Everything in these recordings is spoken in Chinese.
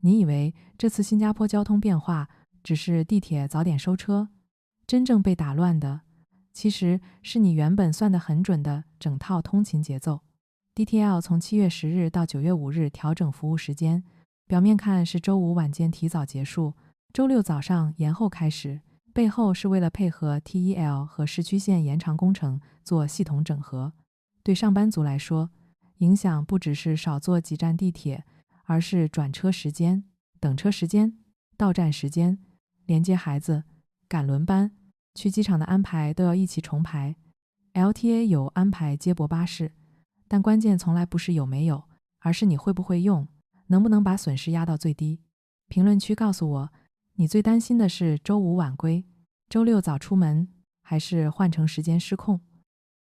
你以为这次新加坡交通变化只是地铁早点收车，真正被打乱的其实是你原本算得很准的整套通勤节奏。DTL 从7月10日到9月5日调整服务时间，表面看是周五晚间提早结束，周六早上延后开始，背后是为了配合 TEL 和市区线延长工程做系统整合。对上班族来说，影响不只是少坐几站地铁，而是转车时间、等车时间、到站时间、连接孩子、赶轮班、去机场的安排都要一起重排。LTA 有安排接驳巴士，但关键从来不是有没有，而是你会不会用，能不能把损失压到最低。评论区告诉我，你最担心的是周五晚归、周六早出门，还是换乘时间失控？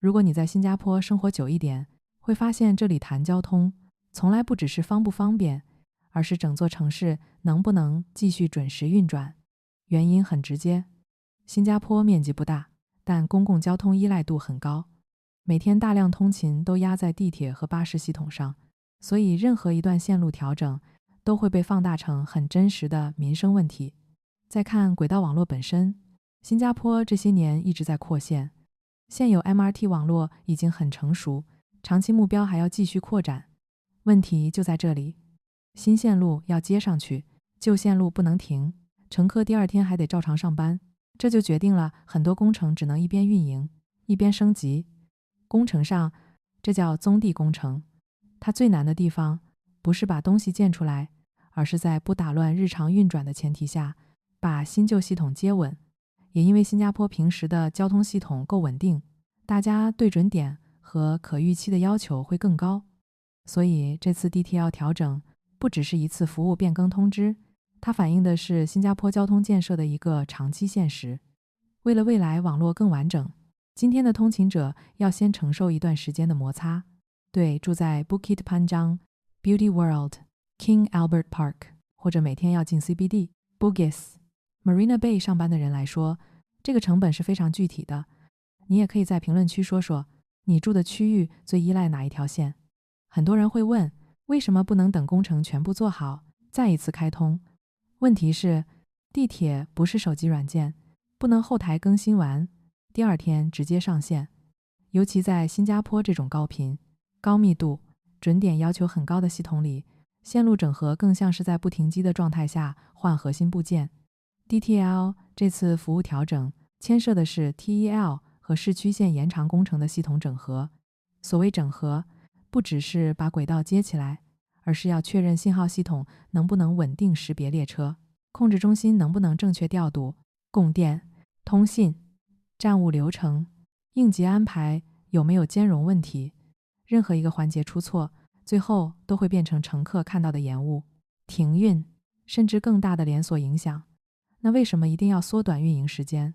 如果你在新加坡生活久一点，会发现这里谈交通，从来不只是方不方便，而是整座城市能不能继续准时运转。原因很直接，新加坡面积不大，但公共交通依赖度很高，每天大量通勤都压在地铁和巴士系统上，所以任何一段线路调整都会被放大成很真实的民生问题。再看轨道网络本身，新加坡这些年一直在扩线，现有 MRT 网络已经很成熟，长期目标还要继续扩展。问题就在这里，新线路要接上去，旧线路不能停，乘客第二天还得照常上班，这就决定了很多工程只能一边运营一边升级。工程上，这叫宗地工程，它最难的地方不是把东西建出来，而是在不打乱日常运转的前提下，把新旧系统接稳。也因为新加坡平时的交通系统够稳定，大家对准点和可预期的要求会更高，所以这次 DTL 调整不只是一次服务变更通知，它反映的是新加坡交通建设的一个长期现实。为了未来网络更完整，今天的通勤者要先承受一段时间的摩擦。对住在 Bukit Panjang、Beauty World、King Albert Park 或者每天要进 CBD、Bugis、Marina Bay 上班的人来说，这个成本是非常具体的。你也可以在评论区说说，你住的区域最依赖哪一条线？很多人会问，为什么不能等工程全部做好，再一次开通？问题是，地铁不是手机软件，不能后台更新完，第二天直接上线。尤其在新加坡这种高频、高密度、准点要求很高的系统里，线路整合更像是在不停机的状态下换核心部件。DTL 这次服务调整牵涉的是 TEL 和市区线延长工程的系统整合。所谓整合，不只是把轨道接起来，而是要确认信号系统能不能稳定识别列车，控制中心能不能正确调度，供电、通信、站务流程、应急安排有没有兼容问题。任何一个环节出错，最后都会变成乘客看到的延误、停运，甚至更大的连锁影响。那为什么一定要缩短运营时间？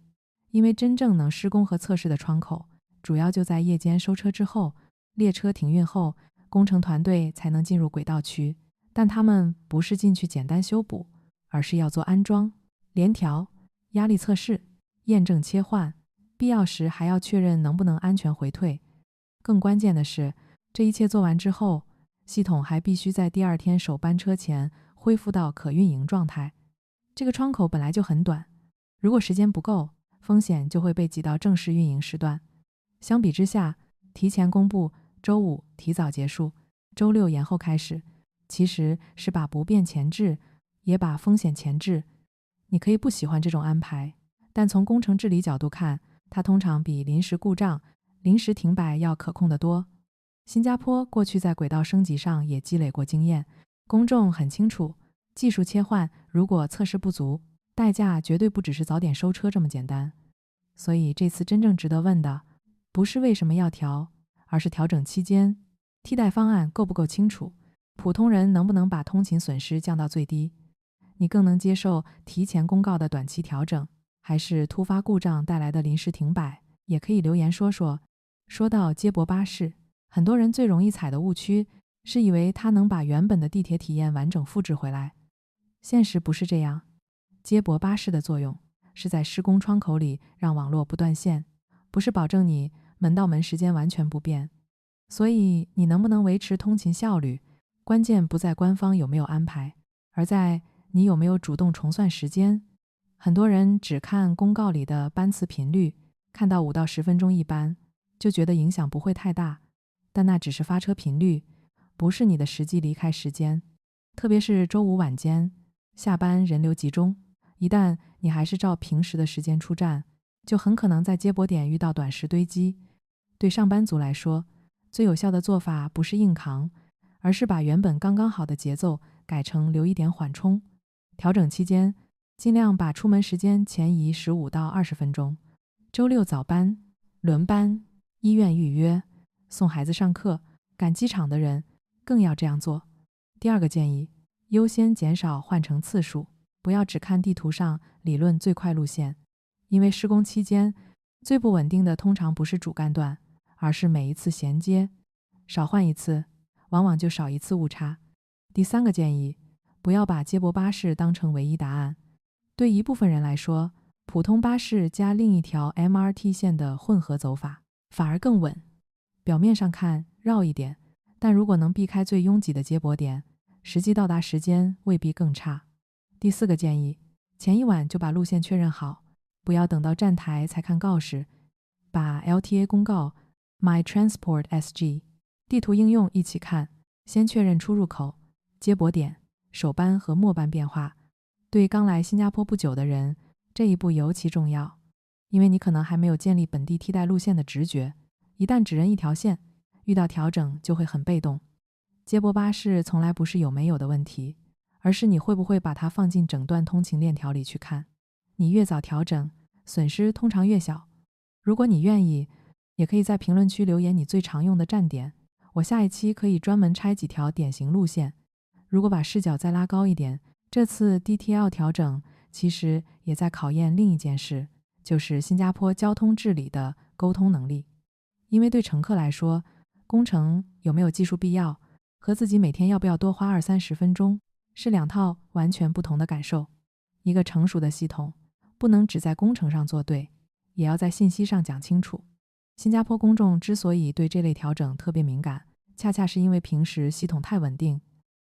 因为真正能施工和测试的窗口，主要就在夜间收车之后，列车停运后，工程团队才能进入轨道区，但他们不是进去简单修补，而是要做安装、联调、压力测试、验证切换，必要时还要确认能不能安全回退。更关键的是，这一切做完之后，系统还必须在第二天首班车前恢复到可运营状态。这个窗口本来就很短，如果时间不够，风险就会被挤到正式运营时段。相比之下，提前公布周五提早结束，周六延后开始，其实是把不便前置，也把风险前置。你可以不喜欢这种安排，但从工程治理角度看，它通常比临时故障、临时停摆要可控得多。新加坡过去在轨道升级上也积累过经验，公众很清楚，技术切换如果测试不足，代价绝对不只是早点收车这么简单。所以这次真正值得问的，不是为什么要调，而是调整期间替代方案够不够清楚，普通人能不能把通勤损失降到最低。你更能接受提前公告的短期调整，还是突发故障带来的临时停摆？也可以留言说说。说到接驳巴士，很多人最容易踩的误区是以为它能把原本的地铁体验完整复制回来。现实不是这样，接驳巴士的作用是在施工窗口里让网络不断线，不是保证你门到门时间完全不变。所以你能不能维持通勤效率，关键不在官方有没有安排，而在你有没有主动重算时间。很多人只看公告里的班次频率，看到5到10分钟一班，就觉得影响不会太大，但那只是发车频率，不是你的实际离开时间。特别是周五晚间，下班人流集中，一旦你还是照平时的时间出站，就很可能在接驳点遇到短时堆积。对上班族来说，最有效的做法不是硬扛，而是把原本刚刚好的节奏改成留一点缓冲。调整期间，尽量把出门时间前移15到20分钟。周六早班、轮班、医院预约、送孩子上课、赶机场的人更要这样做。第二个建议，优先减少换乘次数，不要只看地图上理论最快路线，因为施工期间最不稳定的通常不是主干段，而是每一次衔接，少换一次，往往就少一次误差。第三个建议，不要把接驳巴士当成唯一答案。对一部分人来说，普通巴士加另一条 MRT 线的混合走法反而更稳。表面上看绕一点，但如果能避开最拥挤的接驳点，实际到达时间未必更差。第四个建议，前一晚就把路线确认好，不要等到站台才看告示，把 LTA 公告、My Transport SG、地图应用一起看，先确认出入口、接驳点、首班和末班变化。对刚来新加坡不久的人，这一步尤其重要，因为你可能还没有建立本地替代路线的直觉，一旦只认一条线，遇到调整就会很被动。接驳巴士从来不是有没有的问题，而是你会不会把它放进整段通勤链条里去看。你越早调整，损失通常越小。如果你愿意，也可以在评论区留言你最常用的站点，我下一期可以专门拆几条典型路线。如果把视角再拉高一点，这次 DTL 调整其实也在考验另一件事，就是新加坡交通治理的沟通能力。因为对乘客来说，工程有没有技术必要，和自己每天要不要多花20-30分钟，是两套完全不同的感受。一个成熟的系统，不能只在工程上做对，也要在信息上讲清楚。新加坡公众之所以对这类调整特别敏感，恰恰是因为平时系统太稳定。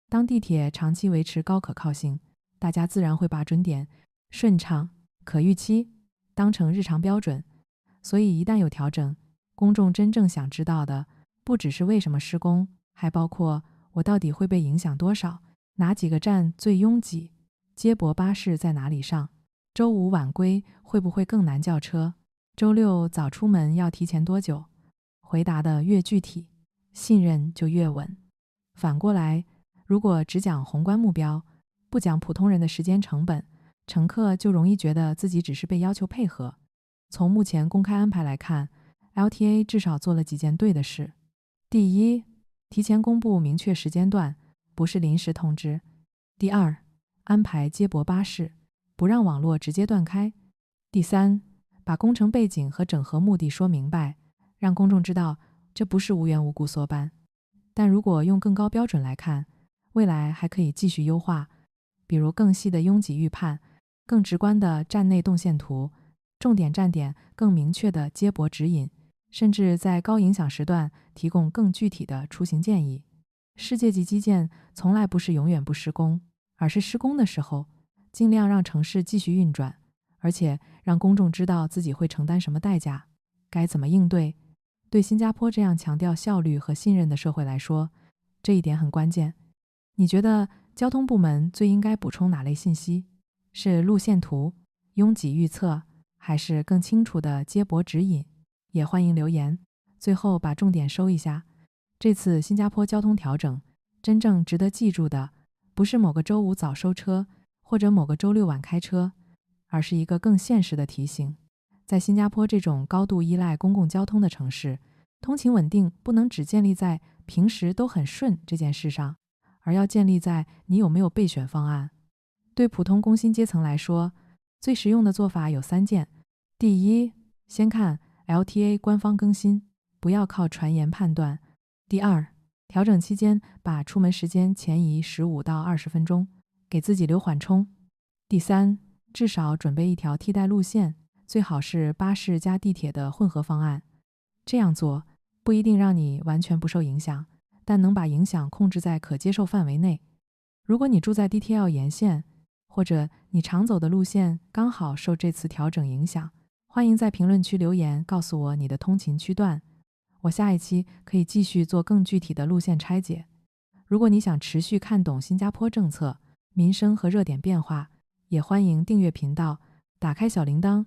当地铁长期维持高可靠性，大家自然会把准点、顺畅、可预期当成日常标准。所以一旦有调整，公众真正想知道的不只是为什么施工，还包括我到底会被影响多少，哪几个站最拥挤，接驳巴士在哪里上，周五晚归会不会更难叫车，周六早出门要提前多久。回答的越具体，信任就越稳。反过来，如果只讲宏观目标，不讲普通人的时间成本，乘客就容易觉得自己只是被要求配合。从目前公开安排来看， LTA 至少做了几件对的事。第一，提前公布明确时间段，不是临时通知。第二，安排接驳巴士，不让网络直接断开。第三，把工程背景和整合目的说明白，让公众知道这不是无缘无故缩班。但如果用更高标准来看，未来还可以继续优化，比如更细的拥挤预判、更直观的站内动线图、重点站点更明确的接驳指引，甚至在高影响时段提供更具体的出行建议。世界级基建从来不是永远不施工，而是施工的时候尽量让城市继续运转，而且让公众知道自己会承担什么代价，该怎么应对。对新加坡这样强调效率和信任的社会来说，这一点很关键。你觉得交通部门最应该补充哪类信息？是路线图、拥挤预测，还是更清楚的接驳指引？也欢迎留言。最后把重点收一下，这次新加坡交通调整，真正值得记住的，不是某个周五早收车，或者某个周六晚开车，而是一个更现实的提醒。在新加坡这种高度依赖公共交通的城市，通勤稳定不能只建立在平时都很顺这件事上，而要建立在你有没有备选方案。对普通工薪阶层来说，最实用的做法有3件。第一，先看 LTA 官方更新，不要靠传言判断。第二，调整期间把出门时间前移15到20分钟，给自己留缓冲。第三，至少准备一条替代路线，最好是巴士加地铁的混合方案。这样做不一定让你完全不受影响，但能把影响控制在可接受范围内。如果你住在 DTL 沿线，或者你常走的路线刚好受这次调整影响，欢迎在评论区留言告诉我你的通勤区段，我下一期可以继续做更具体的路线拆解。如果你想持续看懂新加坡政策、民生和热点变化，也欢迎订阅频道，打开小铃铛，